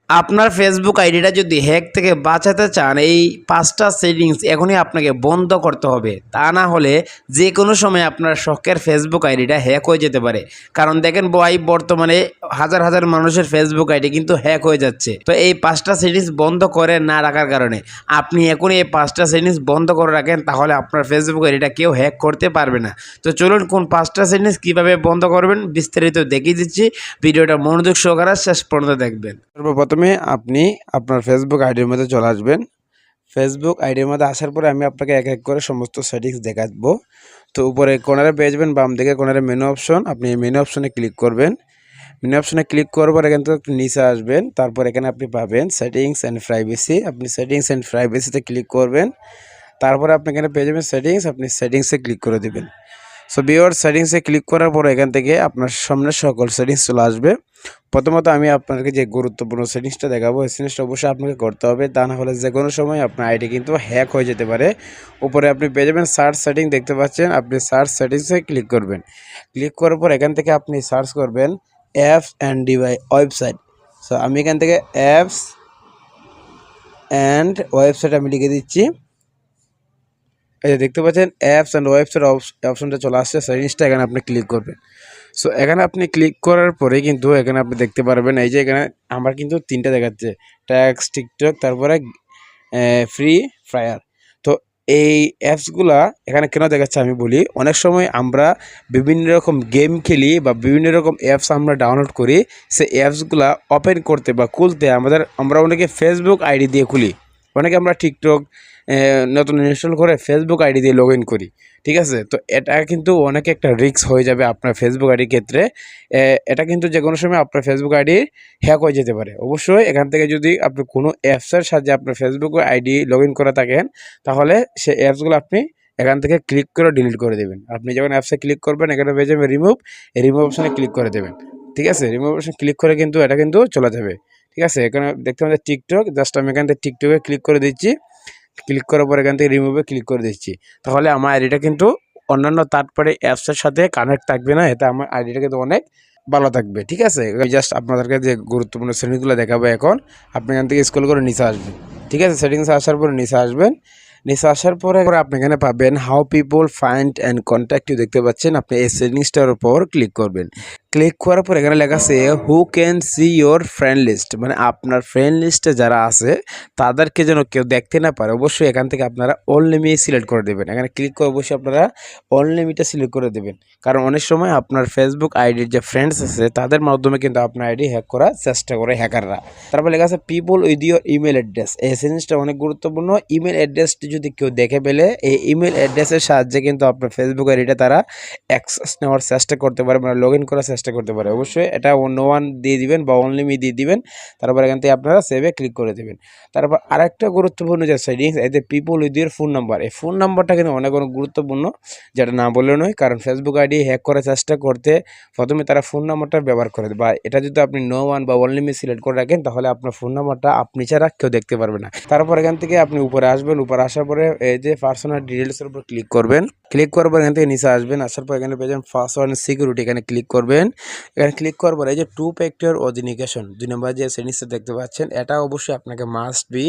আপনার ফেসবুক আইডিটা যদি হ্যাক থেকে বাঁচাতে চান, এই 5টা সেটিংস এখনই আপনাকে বন্ধ করতে হবে। তা না হলে যে কোনো সময় আপনার শখের ফেসবুক আইডিটা হ্যাক হয়ে যেতে পারে। কারণ দেখেন ভাই, বর্তমানে হাজার হাজার মানুষের ফেসবুক আইডি কিন্তু হ্যাক হয়ে যাচ্ছে। তো এই 5টা সেটিংস বন্ধ করে না রাখার কারণে আপনি এখনই এই 5টা সেটিংস বন্ধ করে রাখেন, তাহলে আপনার ফেসবুক আইডিটা কেউ হ্যাক করতে পারবে না। তো চলুন কোন 5টা সেটিংস কীভাবে বন্ধ করবেন বিস্তারিত দেখিয়ে দিচ্ছি। ভিডিওটা মনোযোগ সহকারে শেষ পর্যন্ত দেখবেন। সর্বপ্রথমে আপনি আপনার ফেসবুক আইডির মধ্যে চলে আসবেন। ফেসবুক আইডির মধ্যে আসার পরে আমি আপনাকে এক এক করে সমস্ত সেটিংস দেখাবো। তো উপরে কর্নারে পেয়ে যাবেন, বাম দিকে কর্নারে মেনু অপশন, আপনি এই মেনু অপশনে ক্লিক করবেন। মেনু অপশনে ক্লিক করার পর এখান থেকে একটু নিচে আসবেন, তারপর এখানে আপনি পাবেন সেটিংস অ্যান্ড প্রাইভেসি। আপনি সেটিংস অ্যান্ড প্রাইভেসিতে ক্লিক করবেন, তারপরে আপনি এখানে পেয়ে যাবেন সেটিংস, আপনি সেটিংসে ক্লিক করে দেবেন। সো ভিউয়ার, সেটিংসে ক্লিক করার পর এখান থেকে আপনার সামনে সকল সেটিংস চলে আসবে। প্রথমত আমি আপনাকে যে গুরুত্বপূর্ণ সেটিংসটা দেখাবো, এই সেটিংসটা অবশ্যই আপনাকে করতে হবে, তা না হলে যে কোনো সময় আপনার আইডি কিন্তু হ্যাক হয়ে যেতে পারে। উপরে আপনি পেয়ে যাবেন সার্চ সেটিং, দেখতে পাচ্ছেন, আপনি সার্চ সেটিংসে ক্লিক করবেন। ক্লিক করার পর এখান থেকে আপনি সার্চ করবেন অ্যাপস অ্যান্ড ওয়েবসাইট। সো আমি এখান থেকে অ্যাপস অ্যান্ড ওয়েবসাইট আমি লিখে দিচ্ছি। এই যে দেখতে পাচ্ছেন অ্যাপস অ্যান্ড ওয়েবসাইট অপশনটা চলে আসছে, সেটিংসটা এখানে আপনি ক্লিক করবেন। সো এখানে আপনি ক্লিক করার পরে কিন্তু এখানে আপনি দেখতে পারবেন, এই যে এখানে আমার কিন্তু 3টা দেখাচ্ছে, ট্যাক্স, টিকটক, তারপরে ফ্রি ফায়ার। তো এই অ্যাপসগুলা এখানে কেন দেখাচ্ছে আমি বলি। অনেক সময় আমরা বিভিন্ন রকম গেম খেলি বা বিভিন্ন রকম অ্যাপস আমরা ডাউনলোড করি, সেই অ্যাপসগুলা ওপেন করতে বা খুলতে আমরা অনেকে ফেসবুক আইডি দিয়ে খুলি, অনেকে আমরা টিকটক নতুন ইনস্টল করে ফেসবুক আইডি দিয়ে লগ ইন করি, ঠিক আছে। তো এটা কিন্তু অনেক একটা রিস্ক হয়ে যাবে আপনার ফেসবুক আইডির ক্ষেত্রে। এটা কিন্তু যে কোনো সময় আপনার ফেসবুক আইডি হ্যাক হয়ে যেতে পারে। অবশ্যই এখান থেকে যদি আপনি কোনো অ্যাপসের সাহায্যে আপনার ফেসবুক আইডি লগ ইন করে থাকেন, তাহলে সেই অ্যাপসগুলো আপনি এখান থেকে ক্লিক করে ডিলিট করে দেবেন। আপনি যখন অ্যাপসে ক্লিক করবেন, এখানে পেয়ে যাবেন রিমুভ, এই রিমুভ অপশানে ক্লিক করে দেবেন, ঠিক আছে। রিমুভ অপশানে ক্লিক করে কিন্তু এটা কিন্তু চলে যাবে, ঠিক আছে। এখানে দেখতে পাচ্ছেন টিকটক, জাস্ট আমি এখান থেকে টিকটকে ক্লিক করে দিচ্ছি। ক্লিক করার পর এখান থেকে রিমুভে ক্লিক করে দিচ্ছি, তাহলে আমার আইডিটা কিন্তু অন্যান্য থার্ড পার্টি অ্যাপসের সাথে কানেক্ট থাকবে না, এতে আমার আইডিটা কিন্তু অনেক ভালো থাকবে, ঠিক আছে। জাস্ট আপনাদেরকে যে গুরুত্বপূর্ণ শ্রেণীগুলো দেখাবো এখন, আপনি এখান থেকে স্ক্রল করে নিচে আসবেন, ঠিক আছে। সেটিংসে আসার পরে নিচে আসবেন, নিচে আসার পরে আপনি এখানে পাবেন how people find and contact you, দেখতে পাচ্ছেন। আপনি এই সেটিংসটার উপর ক্লিক করবেন। ক্লিক করার পর এখানে লেখা আছে who can see your friend list, মানে আপনার ফ্রেন্ড লিস্টে যারা আছে তাদেরকে যেন কেউ দেখতে না পারে। অবশ্যই এখান থেকে আপনারা অল লিমিট সিলেক্ট করে দেবেন। এখানে ক্লিক করে অবশ্যই আপনারা অল লিমিটটা সিলেক্ট করে দেবেন, কারণ অনেক সময় আপনার ফেসবুক আইডির যে ফ্রেন্ডস আছে তাদের মাধ্যমে কিন্তু আপনার আইডি হ্যাক করার চেষ্টা করে হ্যাকাররা। তারপর লেখা আছে people with your email address, এই জিনিসটা অনেক গুরুত্বপূর্ণ। ইমেল অ্যাড্রেসটি যদি কেউ দেখে ফেলে, এই ইমেল অ্যাড্রেসের সাহায্যে কিন্তু আপনার ফেসবুক আইডিটা তারা অ্যাক্সেস নেওয়ার চেষ্টা করতে পারে, মানে লগ ইন করার চেষ্টা করতে পারে। অবশ্যই এটা নো ওয়ান দিয়ে দিবেন বা অনলি মি দিয়ে দিবেন। তারপর এখান থেকে আপনারা সেভে ক্লিক করে দেবেন। তারপর আরেকটা গুরুত্বপূর্ণ যে সেটিংস, এতে people with your phone number, এই ফোন নাম্বারটা কিন্তু অনেক অনেক গুরুত্বপূর্ণ, যেটা না বললে নয়। কারণ ফেসবুক আইডি হ্যাক করার চেষ্টা করতে প্রথমে তারা ফোন নাম্বারটা ব্যবহার করে, বা এটা যদি আপনি নো ওয়ান বা অনলি মি সিলেক্ট করে রাখেন, তাহলে আপনার ফোন নাম্বারটা আপনি ছাড়া কেউ দেখতে পারবে না। তারপর এখান থেকে আপনি উপরে আসবেন, উপরে আসার পরে এই যে পার্সোনাল ডিটেলসের উপর ক্লিক করবেন। ক্লিক করার পর এখান থেকে নিচে আসবেন, আসার পর এখানে পেয়ে যাবেন পাসওয়ার্ড সিকিউরিটি, এখানে ক্লিক করবেন। এখানে ক্লিক করার পর এই যে 2 ফ্যাক্টর অথেন্টিকেশন 2 নম্বর যে সেটিংসটা দেখতে পাচ্ছেন, এটা অবশ্যই আপনাকে মাস্ট বি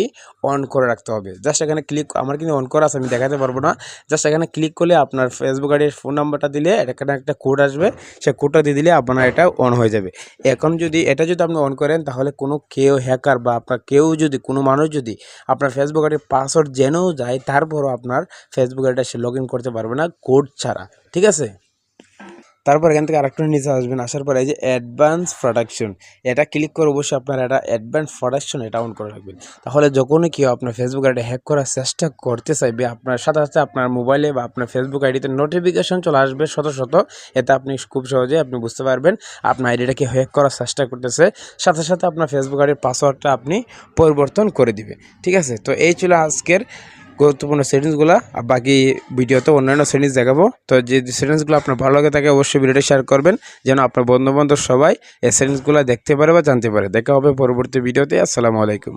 অন করে রাখতে হবে। জাস্ট এখানে ক্লিক, আমার কিন্তু অন করা আছে, আমি দেখাতে পারবো না। জাস্ট এখানে ক্লিক করলে আপনার ফেসবুক আইডির ফোন নাম্বারটা দিলে এখানে একটা কোড আসবে, সেই কোডটা দিয়ে দিলে আপনার এটা অন হয়ে যাবে। এখন এটা যদি আপনি অন করেন, তাহলে কেউ হ্যাকার বা আপনার কোনো মানুষ যদি আপনার ফেসবুক আইডির পাসওয়ার্ড জেনেও যায়, তারপরও আপনার ফেসবুক আইডিটা সে লগ ইন করতে পারবে না কোড ছাড়া, ঠিক আছে। তারপর এখান থেকে আরেকটু নিচে আসবেন, আসার পর এই যে অ্যাডভান্স প্রোটেকশন, এটা ক্লিক করে অবশ্যই আপনারা এটা অ্যাডভান্স প্রোটেকশন এটা অন করে রাখবেন। তাহলে যখনই কেউ আপনার ফেসবুক আইডি হ্যাক করার চেষ্টা করতে চাইবে, আপনার সাথে সাথে আপনার মোবাইলে বা আপনার ফেসবুক আইডিতে নোটিফিকেশন চলে আসবে শত শত। এতে আপনি খুব সহজে আপনি বুঝতে পারবেন আপনার আইডিটাকে হ্যাক করার চেষ্টা করতেছে, সাথে সাথে আপনার ফেসবুক আইডির পাসওয়ার্ডটা আপনি পরিবর্তন করে দিবেন, ঠিক আছে। তো এই ছিল আজকের গুরুত্বপূর্ণ সেটিংসগুলো। আর বাকি ভিডিওতে অন্যান্য সেটিংস দেখাবো। তো যে সেটিংসগুলো আপনার ভালো লাগে থাকে অবশ্যই ভিডিওটা শেয়ার করবেন, যেন আপনার বন্ধুবান্ধব সবাই এই সেটিংসগুলো দেখতে পারে বা জানতে পারে। দেখা হবে পরবর্তী ভিডিওতে। আসসালামু আলাইকুম।